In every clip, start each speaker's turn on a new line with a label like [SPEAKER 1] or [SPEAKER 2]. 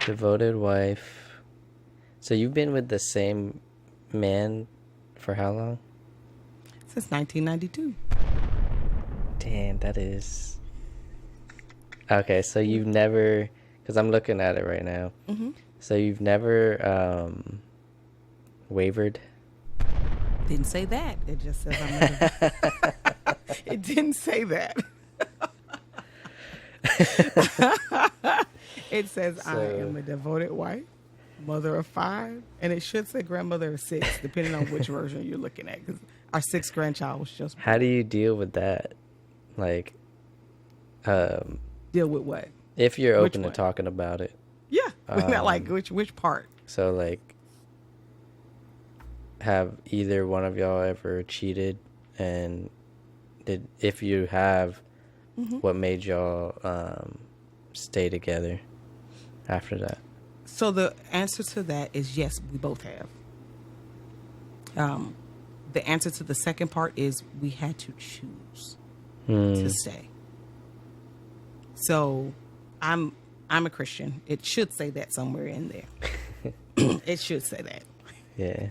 [SPEAKER 1] Devoted wife. So you've been with the same man for how long?
[SPEAKER 2] Since 1992.
[SPEAKER 1] Damn, that is... Okay, so you've never... Because I'm looking at it right now.
[SPEAKER 2] Mm-hmm.
[SPEAKER 1] So you've never wavered?
[SPEAKER 2] Didn't say that. It just says it didn't say that. It says I am a devoted wife, mother of 5, and it should say grandmother of 6, depending on which version you're looking at. Because our 6th grandchild was just born.
[SPEAKER 1] How do you deal with that? Like,
[SPEAKER 2] Deal with what?
[SPEAKER 1] if you're open to talking about it.
[SPEAKER 2] Yeah, not like which part.
[SPEAKER 1] So like, have either one of y'all ever cheated? And if you have, what made y'all stay together after that?
[SPEAKER 2] So the answer to that is yes, we both have. The answer to the second part is we had to choose to stay. So I'm a Christian. It should say that somewhere in there. It should say that.
[SPEAKER 1] Yeah.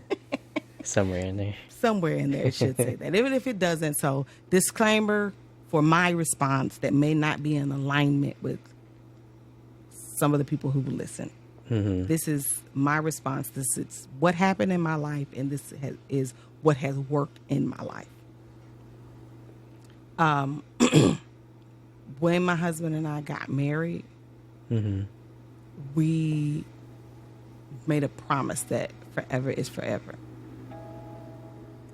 [SPEAKER 1] Somewhere in there.
[SPEAKER 2] Somewhere in there it should say that. Even if it doesn't, so disclaimer for my response that may not be in alignment with some of the people who will listen.
[SPEAKER 1] Mm-hmm.
[SPEAKER 2] This is my response. This is what happened in my life, and this is what has worked in my life. When my husband and I got married, we made a promise that forever is forever.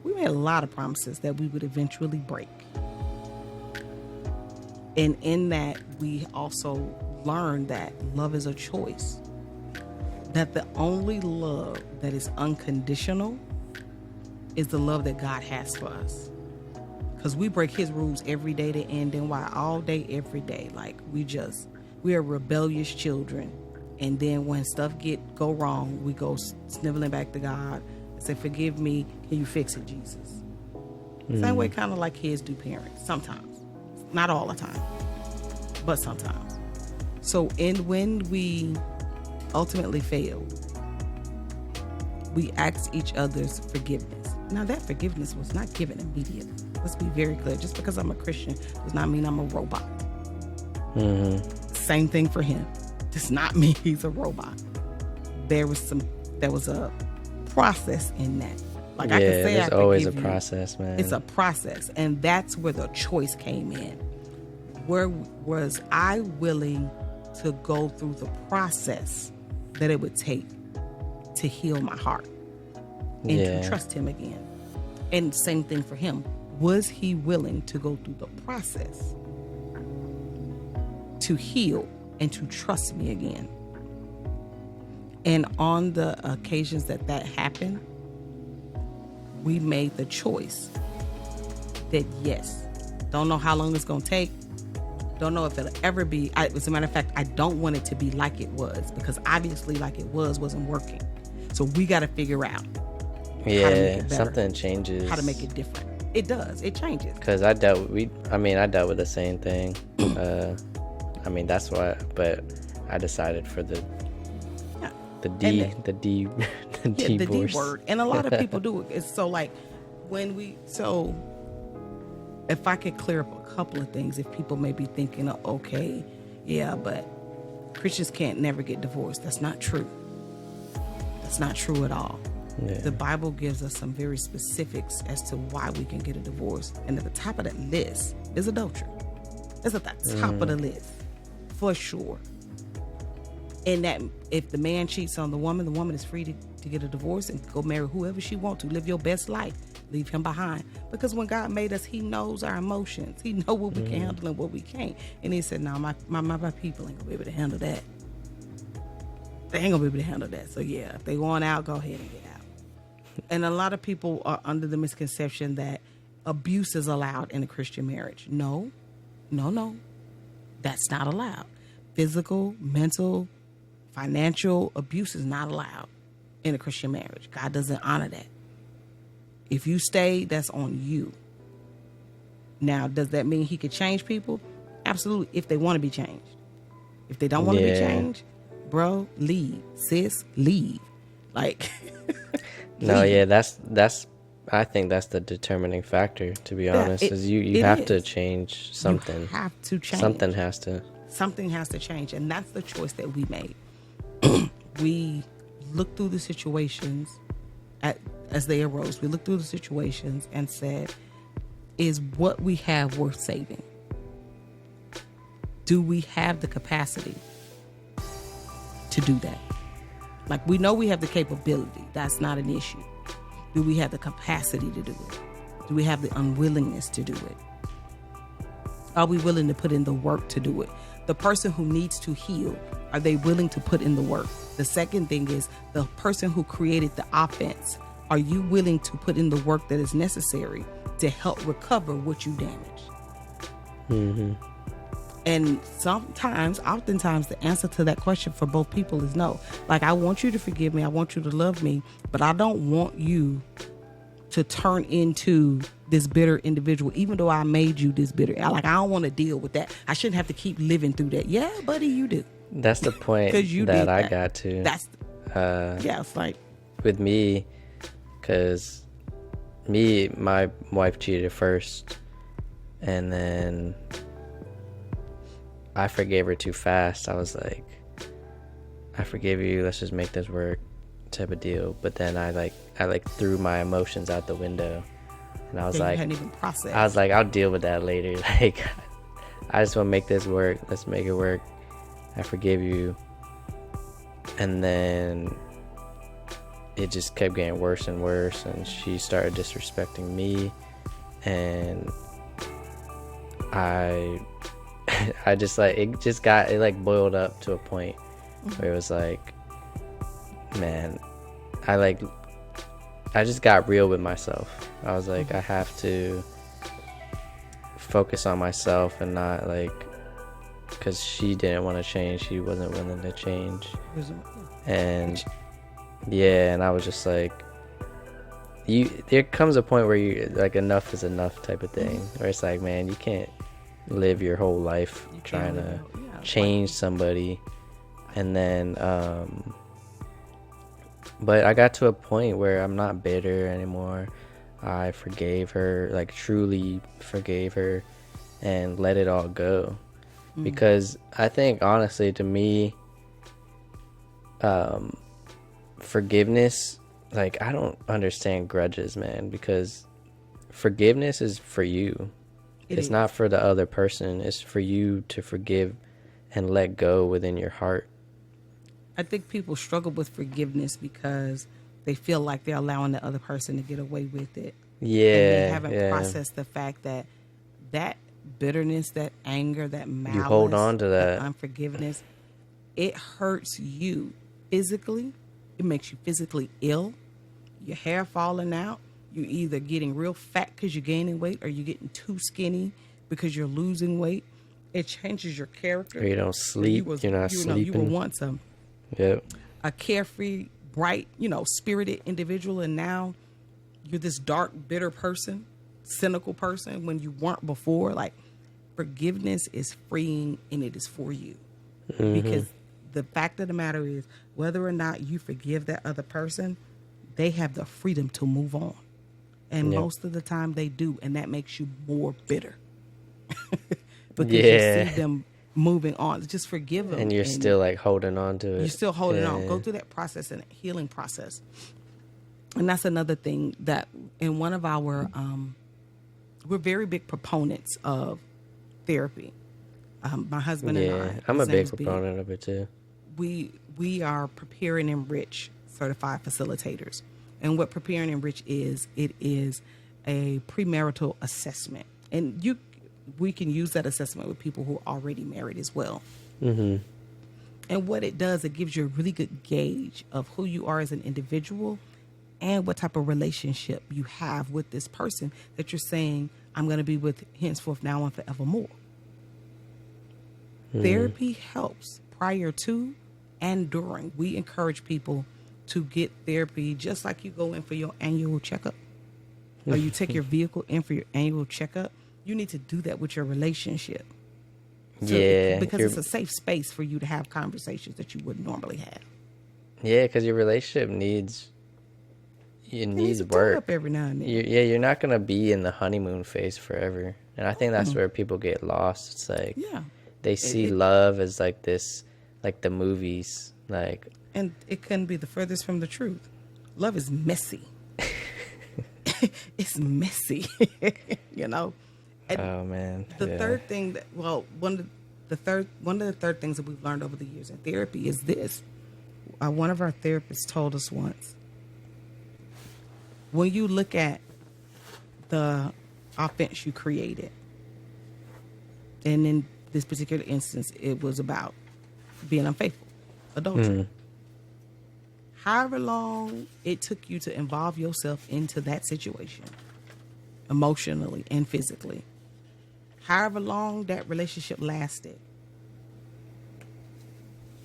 [SPEAKER 2] We made a lot of promises that we would eventually break. And in that, we also learned that love is a choice. That the only love that is unconditional is the love that God has for us. Because we break his rules every day to end and why all day, every day. Like we are rebellious children. And then when stuff go wrong, we go sniveling back to God and say, forgive me, can you fix it, Jesus? Same way kind of like kids do parents, sometimes. Not all the time, but sometimes. So when we ultimately failed, we asked each other's forgiveness. Now that forgiveness was not given immediately. Let's be very clear. Just because I'm a Christian does not mean I'm a robot. Same thing for him. Does not mean he's a robot. There was a process in that. Like I can say,
[SPEAKER 1] there's always a process, man.
[SPEAKER 2] It's a process, and that's where the choice came in. Where was I willing to go through the process that it would take to heal my heart and to trust him again? And same thing for him. Was he willing to go through the process to heal and to trust me again? And on the occasions that happened, we made the choice that yes, don't know how long it's going to take. Don't know if it'll ever be. As a matter of fact, I don't want it to be like it was, because obviously like it wasn't working. So we got to figure out how to make it better,
[SPEAKER 1] something changes.
[SPEAKER 2] How to make it different. It does. It changes.
[SPEAKER 1] Because I dealt with the same thing. That's why. But I decided for the D
[SPEAKER 2] word. And a lot of people do it. It's so like if I could clear up a couple of things, if people may be thinking, okay, yeah, but Christians can't never get divorced. That's not true. That's not true at all. Yeah. The Bible gives us some very specifics as to why we can get a divorce. And at the top of that list is adultery. It's at the top of the list, for sure. And that if the man cheats on the woman is free to get a divorce and go marry whoever she wants to. Live your best life. Leave him behind. Because when God made us, he knows our emotions. He knows what we can handle and what we can't. And he said, no, my people ain't going to be able to handle that. They ain't going to be able to handle that. So yeah, if they want out, go ahead and get out. And a lot of people are under the misconception that abuse is allowed in a Christian marriage. No. That's not allowed. Physical, mental, financial abuse is not allowed in a Christian marriage. God doesn't honor that. If you stay, that's on you. Now, does that mean he could change people? Absolutely, if they want to be changed. If they don't want to be changed, bro, leave. Sis, leave. Like,
[SPEAKER 1] No,
[SPEAKER 2] leave.
[SPEAKER 1] yeah, that's I think that's the determining factor, to be
[SPEAKER 2] Yeah,
[SPEAKER 1] honest, is you
[SPEAKER 2] it
[SPEAKER 1] have to
[SPEAKER 2] is.
[SPEAKER 1] change
[SPEAKER 2] You
[SPEAKER 1] something.
[SPEAKER 2] have to change.
[SPEAKER 1] Something has to.
[SPEAKER 2] Something has to change. And that's the choice that we made. We looked through the situations as they arose. We looked through the situations and said, is what we have worth saving? Do we have the capacity to do that? Like, we know we have the capability. That's not an issue. Do we have the capacity to do it? Do we have the unwillingness to do it? Are we willing to put in the work to do it? The person who needs to heal, are they willing to put in the work? The second thing is the person who created the offense. Are you willing to put in the work that is necessary to help recover what you damaged?
[SPEAKER 1] Mm-hmm.
[SPEAKER 2] And oftentimes, the answer to that question for both people is no. Like, I want you to forgive me. I want you to love me. But I don't want you to turn into this bitter individual, even though I made you this bitter. I don't want to deal with that. I shouldn't have to keep living through that. Yeah, buddy, you do.
[SPEAKER 1] That's the point that I got to.
[SPEAKER 2] That's it's like
[SPEAKER 1] with me, because my wife cheated first, and then I forgave her too fast. I was like, I forgive you, let's just make this work, type of deal. But then I threw my emotions out the window, and I was like,
[SPEAKER 2] you hadn't even processed.
[SPEAKER 1] I was like, I'll deal with that later. Like, I just want to make this work. Let's make it work. I forgive you. And then it just kept getting worse and worse, and she started disrespecting me, and I just it boiled up to a point where it was like, man, I just got real with myself. I was like, I have to focus on myself and not because she didn't want to change. She wasn't willing to change. And yeah, and I was just like, there comes a point where you enough is enough type of thing, where it's like, man, you can't live your whole life trying to change somebody. And then but I got to a point where I'm not bitter anymore. I forgave her, truly forgave her, and let it all go. Because I think, honestly, to me, forgiveness, I don't understand grudges, man, because forgiveness is for you. It's not for the other person. It's for you to forgive and let go within your heart.
[SPEAKER 2] I think people struggle with forgiveness because they feel like they're allowing the other person to get away with it.
[SPEAKER 1] Yeah.
[SPEAKER 2] And they haven't processed the fact that bitterness, that anger, that malice,
[SPEAKER 1] you hold on to that
[SPEAKER 2] unforgiveness, it hurts you physically. It makes you physically ill. Your hair falling out. You're either getting real fat because you're gaining weight, or you're getting too skinny because you're losing weight. It changes your character.
[SPEAKER 1] Or you don't sleep. You're not sleeping.
[SPEAKER 2] You were once a carefree, bright, spirited individual, and now you're this dark, bitter person, cynical person when you weren't before. Forgiveness is freeing, and it is for you. Because the fact of the matter is, whether or not you forgive that other person, they have the freedom to move on. And most of the time they do, and that makes you more bitter. Because you see them moving on. Just forgive them.
[SPEAKER 1] And you're still holding on to it.
[SPEAKER 2] You're still holding on. Go through that process, and healing process. And that's another thing that in one of our, we're very big proponents of therapy. My husband and I.
[SPEAKER 1] I'm a big proponent of it too.
[SPEAKER 2] We are Prepare and Enrich certified facilitators. And what Prepare and Enrich is, it is a premarital assessment. And we can use that assessment with people who are already married as well. And what it does, it gives you a really good gauge of who you are as an individual and what type of relationship you have with this person that you're saying, I'm going to be with henceforth, now, and forevermore. Therapy helps prior to and during. We encourage people to get therapy just like you go in for your annual checkup, or you take your vehicle in for your annual checkup. You need to do that with your relationship.
[SPEAKER 1] Yeah,
[SPEAKER 2] because
[SPEAKER 1] you're-
[SPEAKER 2] it's a safe space for you to have conversations that you wouldn't normally have.
[SPEAKER 1] yeah, because your relationship needs
[SPEAKER 2] It needs a tune
[SPEAKER 1] work.
[SPEAKER 2] up every now and then.
[SPEAKER 1] You're not gonna be in the honeymoon phase forever, and I think that's where people get lost. It's like
[SPEAKER 2] Yeah.
[SPEAKER 1] they see love as like this, like the movies, like
[SPEAKER 2] And it couldn't be the furthest from the truth. Love is messy. It's messy, you know. And
[SPEAKER 1] oh man,
[SPEAKER 2] the
[SPEAKER 1] yeah.
[SPEAKER 2] third thing that, well, one of the third things that we've learned over the years in therapy is this. One of our therapists told us once, when you look at the offense you created, and in this particular instance, it was about being unfaithful, adultery. However long it took you to involve yourself into that situation, emotionally and physically, however long that relationship lasted,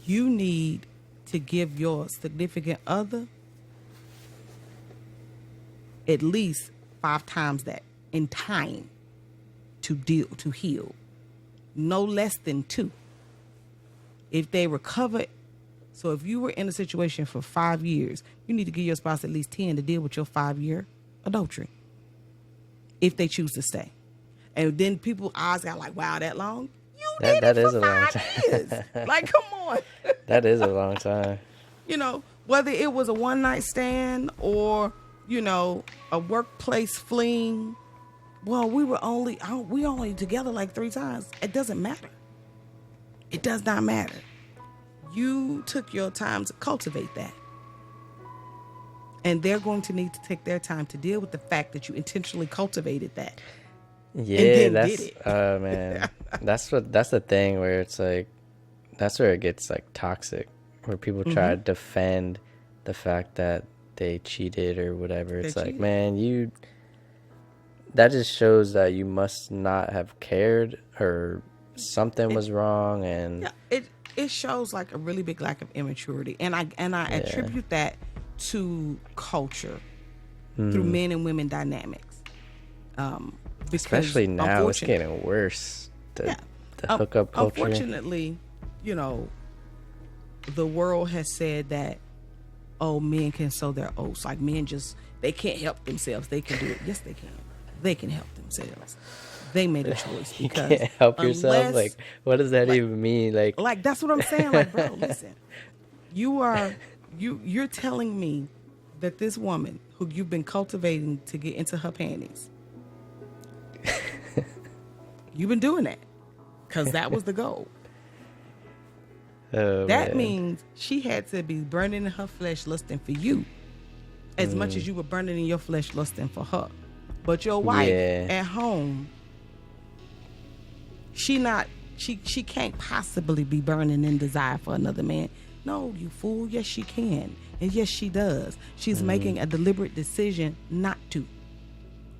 [SPEAKER 2] you need to give your significant other at least 5 times that in time to heal. No less than 2. If they recover, so if you were in a situation for 5 years, you need to give your spouse at least 10 to deal with your 5-year adultery, if they choose to stay. And then people eyes got like, wow, that long? You did
[SPEAKER 1] That
[SPEAKER 2] it
[SPEAKER 1] is
[SPEAKER 2] for
[SPEAKER 1] a long
[SPEAKER 2] 5
[SPEAKER 1] time.
[SPEAKER 2] years. Like, come on.
[SPEAKER 1] That is a long time.
[SPEAKER 2] You know, whether it was a one-night stand or, you know, a workplace fling. Well, we only together like 3 times. It doesn't matter. It does not matter. You took your time to cultivate that. And they're going to need to take their time to deal with the fact that you intentionally cultivated that.
[SPEAKER 1] Yeah,
[SPEAKER 2] then
[SPEAKER 1] that's
[SPEAKER 2] did it.
[SPEAKER 1] man. That's the thing where it's like that's where it gets like toxic, where people try to defend the fact that they cheated or whatever. It's like,
[SPEAKER 2] cheated.
[SPEAKER 1] man, that just shows that you must not have cared or something was wrong. And
[SPEAKER 2] Yeah, it shows like a really big lack of immaturity, and I attribute that to culture through men and women dynamics. Because
[SPEAKER 1] especially now, it's
[SPEAKER 2] unfortunately-
[SPEAKER 1] getting worse. The
[SPEAKER 2] Yeah.
[SPEAKER 1] hookup culture.
[SPEAKER 2] Unfortunately, you know, the world has said that, oh, men can sow their oats. Like men they can't help themselves. They can do it. Yes, they can. They can help themselves. They made a choice
[SPEAKER 1] You
[SPEAKER 2] because
[SPEAKER 1] can't help yourself.
[SPEAKER 2] unless-
[SPEAKER 1] Like, what does that even mean?
[SPEAKER 2] like that's what I'm saying. Like, bro, listen, you're telling me that this woman who you've been cultivating to get into her panties, you've been doing that because that was the goal.
[SPEAKER 1] oh,
[SPEAKER 2] That
[SPEAKER 1] man.
[SPEAKER 2] means she had to be burning in her flesh lusting for you as much as you were burning in your flesh lusting for her. But your wife at home, she can't possibly be burning in desire for another man. No, you fool. Yes, she can. And yes, she does. She's making a deliberate decision not to.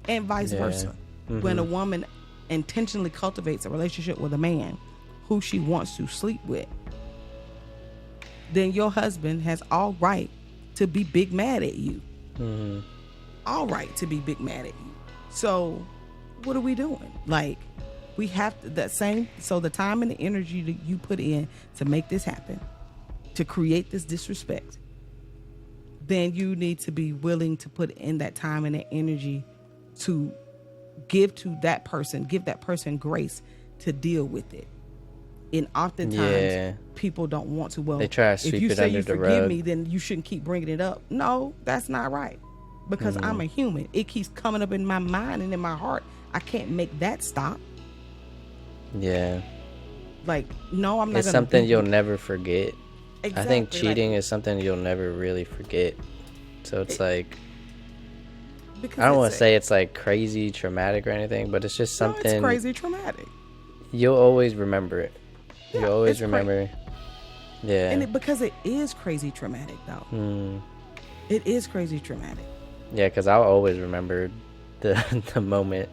[SPEAKER 2] And vice versa. When a woman intentionally cultivates a relationship with a man who she wants to sleep with, then your husband has all right to be big mad at you. All right to be big mad at you. So what are we doing? Like, we have to, so the time and the energy that you put in to make this happen, to create this disrespect, then you need to be willing to put in that time and that energy to give that person grace to deal with it. And oftentimes people don't want to. Well,
[SPEAKER 1] they try to
[SPEAKER 2] if
[SPEAKER 1] sweep
[SPEAKER 2] you
[SPEAKER 1] it
[SPEAKER 2] say
[SPEAKER 1] under
[SPEAKER 2] you
[SPEAKER 1] the
[SPEAKER 2] forgive
[SPEAKER 1] rug.
[SPEAKER 2] me, then you shouldn't keep bringing it up. No, that's not right. Because I'm a human. It keeps coming up in my mind and in my heart. I can't make that stop.
[SPEAKER 1] Yeah.
[SPEAKER 2] Like, no, I'm not.
[SPEAKER 1] It's something you'll never forget.
[SPEAKER 2] Exactly.
[SPEAKER 1] I think cheating is something you'll never really forget. So it's like, I don't want to say it's like crazy traumatic or anything, but it's just something.
[SPEAKER 2] No, it's crazy traumatic.
[SPEAKER 1] You'll always remember it.
[SPEAKER 2] Yeah,
[SPEAKER 1] You'll always
[SPEAKER 2] it's
[SPEAKER 1] remember. Yeah.
[SPEAKER 2] And because it is crazy traumatic, though. It is crazy traumatic.
[SPEAKER 1] Yeah, because I'll always remember the moment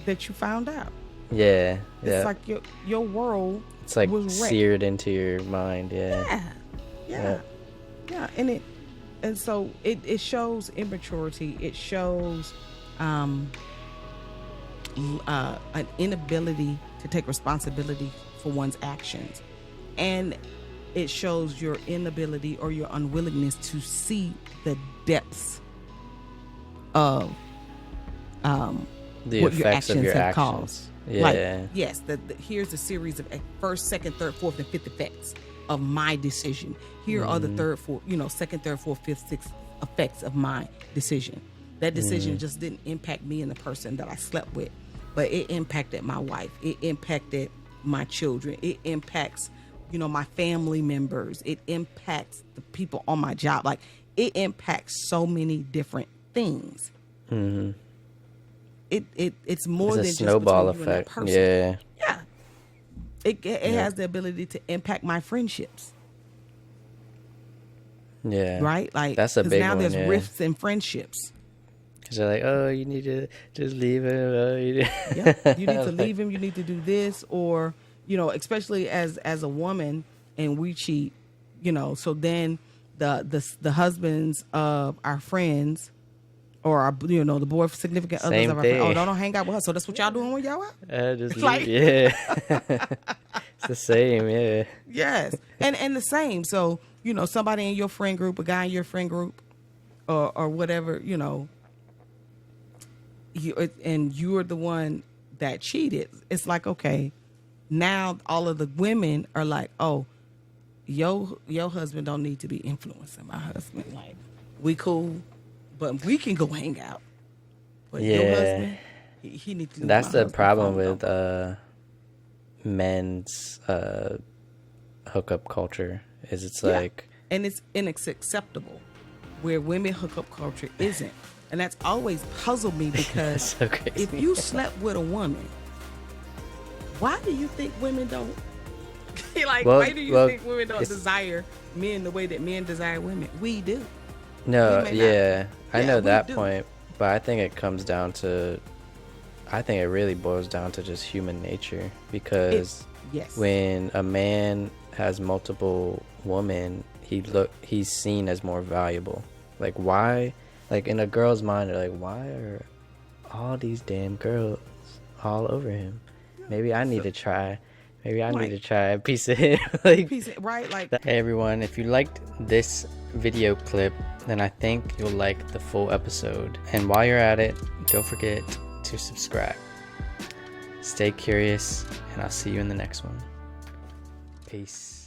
[SPEAKER 2] that you found out.
[SPEAKER 1] Yeah.
[SPEAKER 2] It's like your world.
[SPEAKER 1] It's like
[SPEAKER 2] was wrecked.
[SPEAKER 1] seared into your mind. Yeah.
[SPEAKER 2] Yeah. And so it shows immaturity. It shows an inability to take responsibility for one's actions. And it shows your inability or your unwillingness to see the depths of
[SPEAKER 1] The
[SPEAKER 2] what your
[SPEAKER 1] effects of
[SPEAKER 2] actions
[SPEAKER 1] your
[SPEAKER 2] have
[SPEAKER 1] actions.
[SPEAKER 2] caused.
[SPEAKER 1] Yeah.
[SPEAKER 2] Like, yes, here's a series of first, second, third, fourth, and fifth effects of my decision. Here are the third, fourth, second, third, fourth, fifth, sixth effects of my decision. That decision just didn't impact me and the person that I slept with, but it impacted my wife. It impacted my children. It impacts, my family members. It impacts the people on my job. Like, it impacts so many different things.
[SPEAKER 1] Mm-hmm.
[SPEAKER 2] It's more than
[SPEAKER 1] It's a
[SPEAKER 2] just
[SPEAKER 1] snowball
[SPEAKER 2] between you and that
[SPEAKER 1] effect.
[SPEAKER 2] person.
[SPEAKER 1] Yeah.
[SPEAKER 2] It has the ability to impact my friendships.
[SPEAKER 1] Yeah.
[SPEAKER 2] Right? Like,
[SPEAKER 1] that's a
[SPEAKER 2] 'cause
[SPEAKER 1] big
[SPEAKER 2] now
[SPEAKER 1] one.
[SPEAKER 2] there's
[SPEAKER 1] Yeah.
[SPEAKER 2] rifts in friendships.
[SPEAKER 1] Because they're like, oh, you need to just leave him. Oh,
[SPEAKER 2] Yeah, you need to leave him. You need to do this, or especially as a woman, and we cheat. So then the husbands of our friends, or our the boy significant others
[SPEAKER 1] Same
[SPEAKER 2] of our friends,
[SPEAKER 1] thing.
[SPEAKER 2] don't hang out with her. So that's what y'all doing when y'all out.
[SPEAKER 1] Just leave.
[SPEAKER 2] Like-
[SPEAKER 1] Yeah. It's the same. Yeah.
[SPEAKER 2] Yes, and the same. So somebody in your friend group, a guy in your friend group, or whatever, and you're the one that cheated. It's like, okay, now all of the women are like, oh, your husband don't need to be influencing my husband. Like, we cool, but we can go hang out. But your
[SPEAKER 1] Yeah.
[SPEAKER 2] husband, he needs to.
[SPEAKER 1] That's the problem with men's hookup culture. Is it's like,
[SPEAKER 2] and it's acceptable, where women hookup culture isn't. And that's always puzzled me, because
[SPEAKER 1] so crazy.
[SPEAKER 2] if you slept with a woman, why do you think women don't why do you think women don't desire men the way that men desire women? We do.
[SPEAKER 1] No,
[SPEAKER 2] We may not.
[SPEAKER 1] I know
[SPEAKER 2] we
[SPEAKER 1] that
[SPEAKER 2] do.
[SPEAKER 1] point, but I think it really boils down to just human nature, because
[SPEAKER 2] Yes.
[SPEAKER 1] when a man has multiple women, he's seen as more valuable. Like, why? Like, in a girl's mind, they're like, why are all these damn girls all over him? Maybe I need to try. Maybe I need to try a piece of him.
[SPEAKER 2] Right? Like,
[SPEAKER 1] Hey everyone, if you liked this video clip, then I think you'll like the full episode. And while you're at it, don't forget to subscribe. Stay curious, and I'll see you in the next one. Peace.